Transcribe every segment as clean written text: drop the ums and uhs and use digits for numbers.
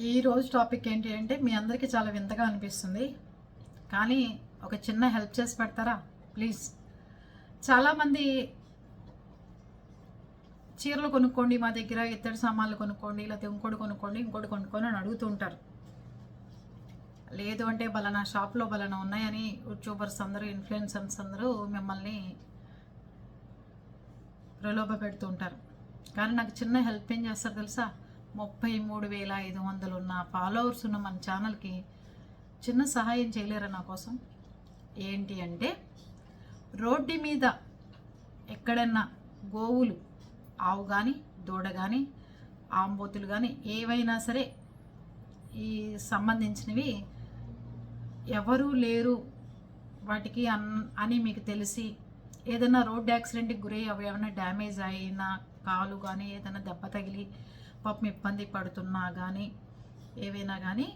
ఈరోజు టాపిక్ ఏంటి అంటే మీ అందరికీ చాలా వింతగా అనిపిస్తుంది, కానీ ఒక చిన్న హెల్ప్ చేసి పెడతారా ప్లీజ్. చాలామంది చీరలు కొనుక్కోండి మా దగ్గర, ఇత్తడి సామాన్లు కొనుక్కోండి, లేకపోతే ఇంకోటి కొనుక్కోండి ఇంకోటి కొనుక్కొని అని అడుగుతూ ఉంటారు. లేదు అంటే బలానా షాప్లో బలానా ఉన్నాయని యూట్యూబర్స్ అందరూ, ఇన్ఫ్లుయెన్సర్స్ అందరూ మిమ్మల్ని ప్రలోభ పెడుతూ ఉంటారు. కానీ నాకు చిన్న హెల్ప్ ఏం చేస్తారు తెలుసా? 33,500 ఉన్న ఫాలోవర్స్ ఉన్న మన ఛానల్కి చిన్న సహాయం చేయలేరా నా కోసం? ఏంటి అంటే, రోడ్డు మీద ఎక్కడన్నా గోవులు, ఆవు కానీ దూడ కానీ ఆంబోతులు కానీ ఏవైనా సరే ఈ సంబంధించినవి ఎవరూ లేరు వాటికి అని మీకు తెలిసి ఏదైనా రోడ్ యాక్సిడెంట్కి గురై అవి ఏమైనా డ్యామేజ్ అయినా, కాలు కానీ ఏదైనా దెబ్బ తగిలి పాపం ఇబ్బంది పడుతున్నా కానీ ఏవైనా కానీ,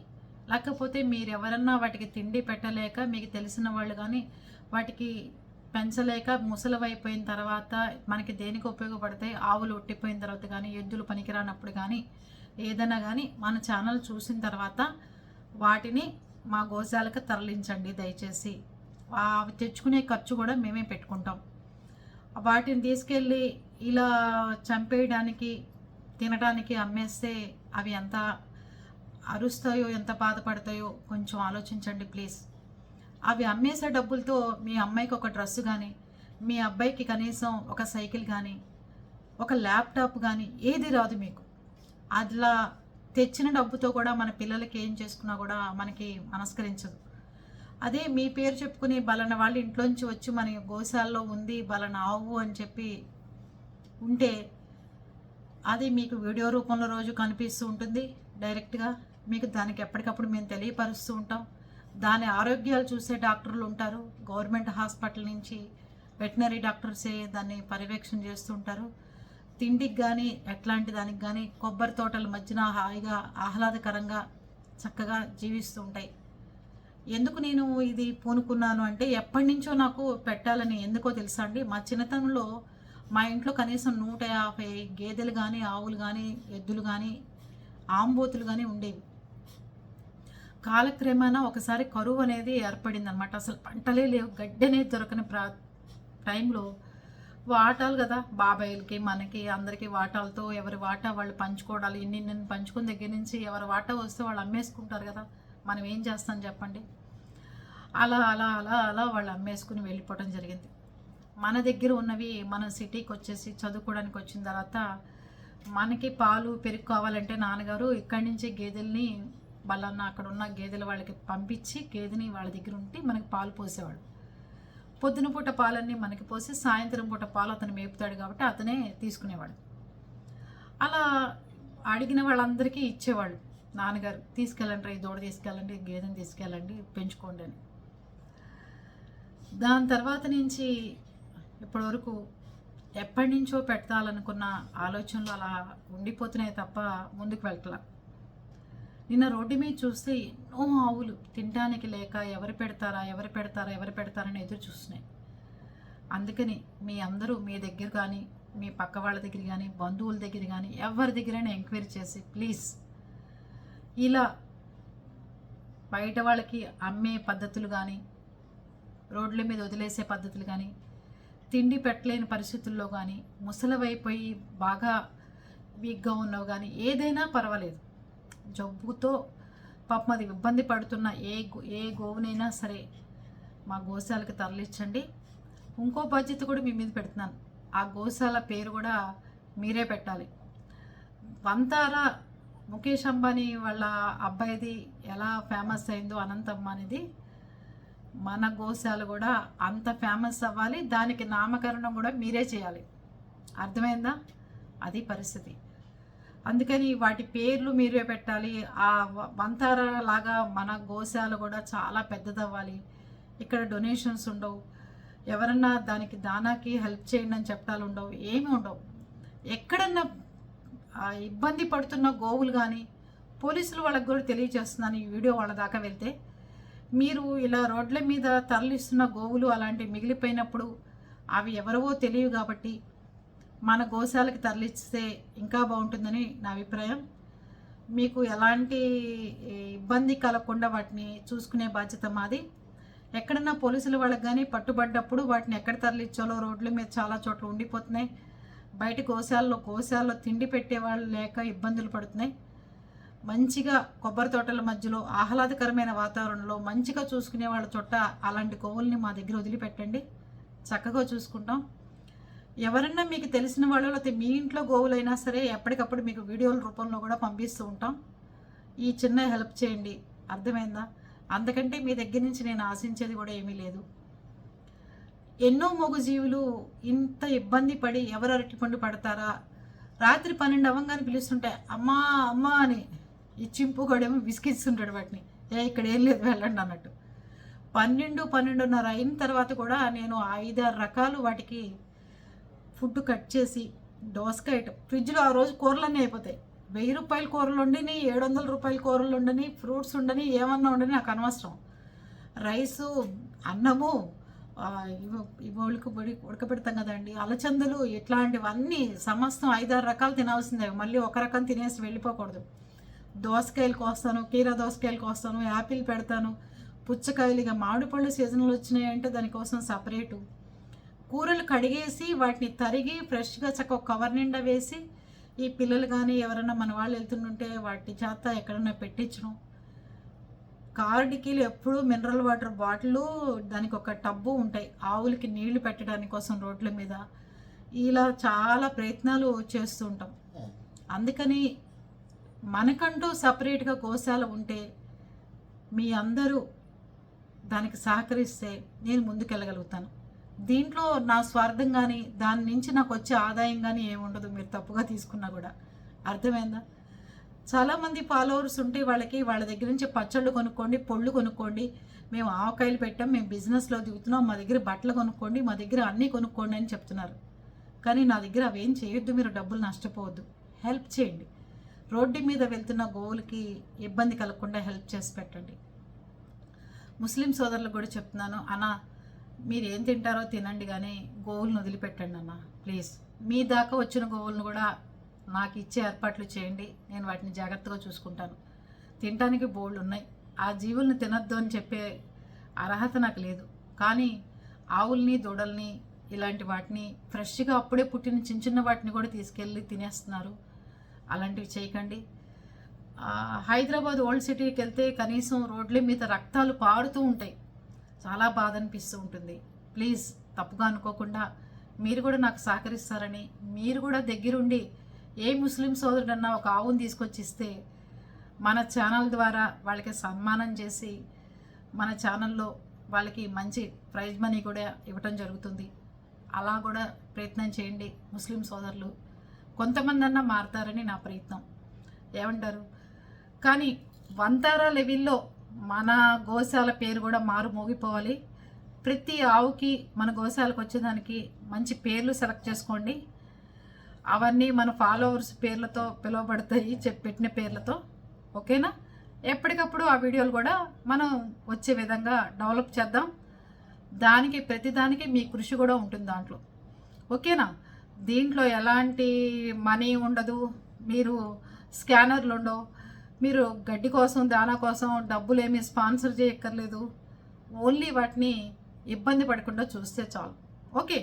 లేకపోతే మీరు ఎవరన్నా వాటికి తిండి పెట్టలేక మీకు తెలిసిన వాళ్ళు కానీ వాటికి పెంచలేక ముసలివైపోయిన తర్వాత మనకి దేనికి ఉపయోగపడతాయి, ఆవులు ఒట్టిపోయిన తర్వాత కానీ, ఎద్దులు పనికిరానప్పుడు కానీ ఏదైనా కానీ మన ఛానల్ చూసిన తర్వాత వాటిని మా గోశాలకు తరలించండి దయచేసి. అవి తెచ్చుకునే ఖర్చు కూడా మేమే పెట్టుకుంటాం. వాటిని తీసుకెళ్ళి ఇలా చంపేయడానికి, తినడానికి అమ్మేస్తే అవి ఎంత అరుస్తాయో, ఎంత బాధపడతాయో కొంచెం ఆలోచించండి ప్లీజ్. అవి అమ్మేసే డబ్బులతో మీ అమ్మాయికి ఒక డ్రెస్సు కానీ, మీ అబ్బాయికి కనీసం ఒక సైకిల్ కానీ, ఒక ల్యాప్టాప్ కానీ ఏది రాదు మీకు. అట్లా తెచ్చిన డబ్బుతో కూడా మన పిల్లలకి ఏం చేసుకున్నా కూడా మనకి మనస్కరించదు. అదే మీ పేరు చెప్పుకుని బలన వాళ్ళ ఇంట్లోంచి వచ్చి మన గోశాలలో ఉంది బలన ఆవు అని చెప్పి ఉంటే అది మీకు వీడియో రూపంలో రోజు కనిపిస్తూ ఉంటుంది డైరెక్ట్గా. మీకు దానికి ఎప్పటికప్పుడు మేము తెలియపరుస్తూ ఉంటాం. దాని ఆరోగ్యాలు చూసే డాక్టర్లు ఉంటారు, గవర్నమెంట్ హాస్పిటల్ నుంచి వెటనరీ డాక్టర్సే దాన్ని పర్యవేక్షణ చేస్తూ ఉంటారు. తిండికి కానీ ఎట్లాంటి దానికి కానీ కొబ్బరి తోటల మధ్యన హాయిగా ఆహ్లాదకరంగా చక్కగా జీవిస్తూ ఉంటాయి. ఎందుకు నేను ఇది పూనుకున్నాను అంటే, ఎప్పటి నుంచో నాకు పెట్టాలని ఎందుకో తెలుసా అండి. మా చిన్నతనంలో మా ఇంట్లో కనీసం 150 గేదెలు కానీ, ఆవులు కానీ, ఎద్దులు కానీ, ఆంబోతులు కానీ ఉండేవి. కాలక్రమేణా ఒకసారి కరువు అనేది ఏర్పడింది అనమాట. అసలు పంటలే లేవు, గడ్డి అనేది దొరకని టైంలో వాటాలు కదా, బాబాయిలకి మనకి అందరికీ వాటాలతో ఎవరి వాటా వాళ్ళు పంచుకోవడాలు, ఇన్ని పంచుకున్న దగ్గర నుంచి ఎవరి వాటా వస్తే వాళ్ళు అమ్మేసుకుంటారు కదా. మనం ఏం చేస్తాం చెప్పండి? అలా అలా అలా అలా వాళ్ళు అమ్మేసుకుని వెళ్ళిపోవడం జరిగింది. మన దగ్గర ఉన్నవి మన సిటీకి వచ్చేసి చదువుకోవడానికి వచ్చిన తర్వాత మనకి పాలు పెరుగు కావాలంటే నాన్నగారు ఇక్కడి నుంచి గేదెల్ని వాళ్ళన్న అక్కడ ఉన్న గేదెల వాళ్ళకి పంపించి గేదెని వాళ్ళ దగ్గర ఉంటే మనకి పాలు పోసేవాడు. పొద్దున పూట పాలన్నీ మనకి పోసి సాయంత్రం పూట పాలు అతను మేపుతాడు కాబట్టి అతనే తీసుకునేవాడు. అలా అడిగిన వాళ్ళందరికీ ఇచ్చేవాళ్ళు నాన్నగారు. తీసుకెళ్ళండి, ఈ దూడ తీసుకెళ్ళండి, గేదెని తీసుకెళ్ళండి, పెంచుకోండి అని. దాని తర్వాత నుంచి ఇప్పటివరకు ఎప్పటి నుంచో పెట్టాలనుకున్న ఆలోచనలు అలా ఉండిపోతున్నాయి తప్ప ముందుకు వెళ్ళట్లా. నిన్న రోడ్డు మీద చూస్తే ఎన్నో ఆవులు తినడానికి లేక ఎవరు పెడతారని ఎదురు చూస్తున్నాయి. అందుకని మీ అందరూ మీ దగ్గర కానీ, మీ పక్క వాళ్ళ దగ్గర కానీ, బంధువుల దగ్గర కానీ ఎవరి దగ్గరైనా ఎంక్వైరీ చేసి ప్లీజ్ ఇలా బయట వాళ్ళకి అమ్మే పద్ధతులు కానీ, రోడ్ల మీద వదిలేసే పద్ధతులు కానీ, తిండి పెట్టలేని పరిస్థితుల్లో కానీ, ముసలివైపోయి బాగా వీక్గా ఉన్నవి కానీ ఏదైనా పర్వాలేదు, జబ్బుతో పాపం అది ఇబ్బంది పడుతున్న ఏ గోవునైనా సరే మా గోశాలకు తరలించండి. ఇంకో బాధ్యత కూడా మీ మీద పెడుతున్నాను. ఆ గోశాల పేరు కూడా మీరే పెట్టాలి. వంతారా ముఖేష్ అంబానీ వాళ్ళ అబ్బాయిది ఎలా ఫేమస్ అయిందో అనంత అంబానీది, మన గోశాల కూడా అంత ఫేమస్ అవ్వాలి. దానికి నామకరణం కూడా మీరే చేయాలి. అర్థమైందా? అది పరిస్థితి. అందుకని వాటి పేర్లు మీరే పెట్టాలి. ఆ వంతార లాగా మన గోశాల కూడా చాలా పెద్దదవ్వాలి. ఇక్కడ డొనేషన్స్ ఉండవు, ఎవరన్నా దానికి దానాకి హెల్ప్ చేయండి అని చెప్పాలు ఉండవు, ఏమి ఉండవు. ఎక్కడన్నా ఇబ్బంది పడుతున్న గోవులు కానీ పోలీసులు వాళ్ళకి కూడా తెలియజేస్తున్నాను ఈ వీడియో వాళ్ళ దాకా వెళ్తే, మీరు ఇలా రోడ్ల మీద తరలిస్తున్న గోవులు అలాంటివి మిగిలిపోయినప్పుడు అవి ఎవరవో తెలియవు కాబట్టి మన గోశాలకు తరలిస్తే ఇంకా బాగుంటుందని నా అభిప్రాయం. మీకు ఎలాంటి ఇబ్బంది కలగకుండా వాటిని చూసుకునే బాధ్యత మాది. ఎక్కడన్నా పోలీసులు వాళ్ళకి కానీ పట్టుబడ్డప్పుడు వాటిని ఎక్కడ తరలించాలో రోడ్ల మీద చాలా చోట్ల ఉండిపోతున్నాయి. బయట గోశాలలో తిండి పెట్టేవాళ్ళు లేక ఇబ్బందులు పడుతున్నాయి. మంచిగా కొబ్బరి తోటల మధ్యలో ఆహ్లాదకరమైన వాతావరణంలో మంచిగా చూసుకునే వాళ్ళ చోట అలాంటి గోవుల్ని మా దగ్గర వదిలిపెట్టండి, చక్కగా చూసుకుంటాం. ఎవరన్నా మీకు తెలిసిన వాళ్ళు లేకపోతే మీ ఇంట్లో గోవులైనా సరే ఎప్పటికప్పుడు మీకు వీడియోల రూపంలో కూడా పంపిస్తూ ఉంటాం. ఈ చిన్న హెల్ప్ చేయండి, అర్థమైందా? అందుకంటే మీ దగ్గర నుంచి నేను ఆశించేది కూడా ఏమీ లేదు. ఎన్నో మూగజీవులు ఇంత ఇబ్బంది పడి ఎవరు అరటిపండు పడతారా, రాత్రి 12 అవ్వగానే పిలుస్తుంటే అమ్మా అమ్మా అని ఈ చింపుగాడేమో విసిగిస్తుంటాడు వాటిని, ఇక్కడ ఏం లేదు వెళ్ళండి అన్నట్టు. 12:30 అయిన తర్వాత కూడా నేను 5-6 రకాలు వాటికి ఫుడ్ కట్ చేసి, దోసకాయ ఫ్రిడ్జ్లో ఆ రోజు కూరలన్నీ అయిపోతాయి. 1000 రూపాయల కూరలు ఉండని, 700 రూపాయల కూరలు ఉండని, ఫ్రూట్స్ ఉండని, ఏమన్నా ఉండని నాకు అనవసరం. రైసు, అన్నము, ఉడకబెడతాం కదండి, అలచందలు, ఇట్లాంటివన్నీ సమస్తం 5-6 రకాలు తినాల్సిందే. మళ్ళీ ఒక రకం తినేసి వెళ్ళిపోకూడదు. దోసకాయలు కోస్తాను, కీరా దోసకాయలు కోస్తాను, యాపిల్ పెడతాను, పుచ్చకాయలు, ఇక మామిడి పళ్ళు సీజన్లు వచ్చినాయంటే దానికోసం సపరేటు. కూరలు కడిగేసి వాటిని తరిగి ఫ్రెష్గా చక్క కవర్ నిండా వేసి ఈ పిల్లలు కానీ ఎవరైనా మన వాళ్ళు వెళ్తుంటే వాటి చేత ఎక్కడన్నా పెట్టించడం. కార్డికీలు ఎప్పుడు మినరల్ వాటర్ బాటిల్, దానికి ఒక టబ్బు ఉంటాయి ఆవులకి నీళ్లు పెట్టడానికి కోసం రోడ్ల మీద. ఇలా చాలా ప్రయత్నాలు చేస్తూ ఉంటాం. అందుకని మనకంటూ సపరేట్గా గోశాల ఉంటే మీ అందరూ దానికి సహకరిస్తే నేను ముందుకెళ్ళగలుగుతాను. దీంట్లో నా స్వార్థం కానీ దాని నుంచి నాకు వచ్చే ఆదాయం కానీ ఏముండదు, మీరు తప్పుగా తీసుకున్నా కూడా. అర్థమైందా? చాలామంది ఫాలోవర్స్ ఉంటే వాళ్ళ దగ్గర నుంచి పచ్చళ్ళు కొనుక్కోండి, పొళ్ళు కొనుక్కోండి, మేము ఆవకాయలు పెట్టాం, మేము బిజినెస్లో దిగుతున్నాం, మా దగ్గర బట్టలు కొనుక్కోండి, మా దగ్గర అన్నీ కొనుక్కోండి అని చెప్తున్నారు. కానీ నా దగ్గర అవేం చేయొద్దు, మీరు డబ్బులు నష్టపోవద్దు, హెల్ప్ చేయండి. రోడ్డు మీద వెళ్తున్న గోవులకి ఇబ్బంది కలగకుండా హెల్ప్ చేసి పెట్టండి. ముస్లిం సోదరులకు కూడా చెప్తున్నాను, అన్న మీరు ఏం తింటారో తినండి కానీ గోవులను వదిలిపెట్టండి అన్న ప్లీజ్. మీ దాకా వచ్చిన గోవులను కూడా నాకు ఇచ్చే ఏర్పాట్లు చేయండి, నేను వాటిని జాగ్రత్తగా చూసుకుంటాను. తినడానికి బోళ్ళు ఉన్నాయి, ఆ జీవుల్ని తినద్దు అని చెప్పే అర్హత నాకు లేదు. కానీ ఆవుల్ని, దూడల్ని, ఇలాంటి వాటిని ఫ్రెష్గా అప్పుడే పుట్టిన చిన్న వాటిని కూడా తీసుకెళ్ళి తినేస్తున్నారు. అలాంటివి చేయకండి. హైదరాబాద్ ఓల్డ్ సిటీకి వెళ్తే కనీసం రోడ్ల మీద రక్తాలు పారుతూ ఉంటాయి, చాలా బాధ అనిపిస్తూ ఉంటుంది. ప్లీజ్ తప్పుగా అనుకోకుండా మీరు కూడా నాకు సహకరిస్తారని, మీరు కూడా దగ్గరుండి ఏ ముస్లిం సోదరుడన్నా ఒక ఆవును తీసుకొచ్చి ఇస్తే మన ఛానల్ ద్వారా వాళ్ళకి సన్మానం చేసి మన ఛానల్లో వాళ్ళకి మంచి ప్రైజ్ మనీ కూడా ఇవ్వటం జరుగుతుంది. అలా కూడా ప్రయత్నం చేయండి ముస్లిం సోదరులు. కొంతమంది అన్నా మారుతారని నా ప్రయత్నం. ఏమంటారు? కానీ వంతారా లెవెల్లో మన గోశాల పేరు కూడా మోగిపోవాలి. ప్రతి ఆవుకి మన గోశాలకు వచ్చేదానికి మంచి పేర్లు సెలెక్ట్ చేసుకోండి. అవన్నీ మన ఫాలోవర్స్ పేర్లతో పిలువబడతాయి, పెట్టిన పేర్లతో. ఓకేనా? ఎప్పటికప్పుడు ఆ వీడియోలు కూడా మనం వచ్చే విధంగా డెవలప్ చేద్దాం. ప్రతిదానికి మీ కృషి కూడా ఉంటుంది దాంట్లో. ఓకేనా? దీంట్లో ఎలాంటి మనీ ఉండదు, మీరు స్కానర్లు ఉండవు, మీరు గడ్డి కోసం, దానా కోసం డబ్బులు ఏమీ స్పాన్సర్ చేయక్కర్లేదు. ఓన్లీ వాటిని ఇబ్బంది పడకుండా చూస్తే చాలు. ఓకే.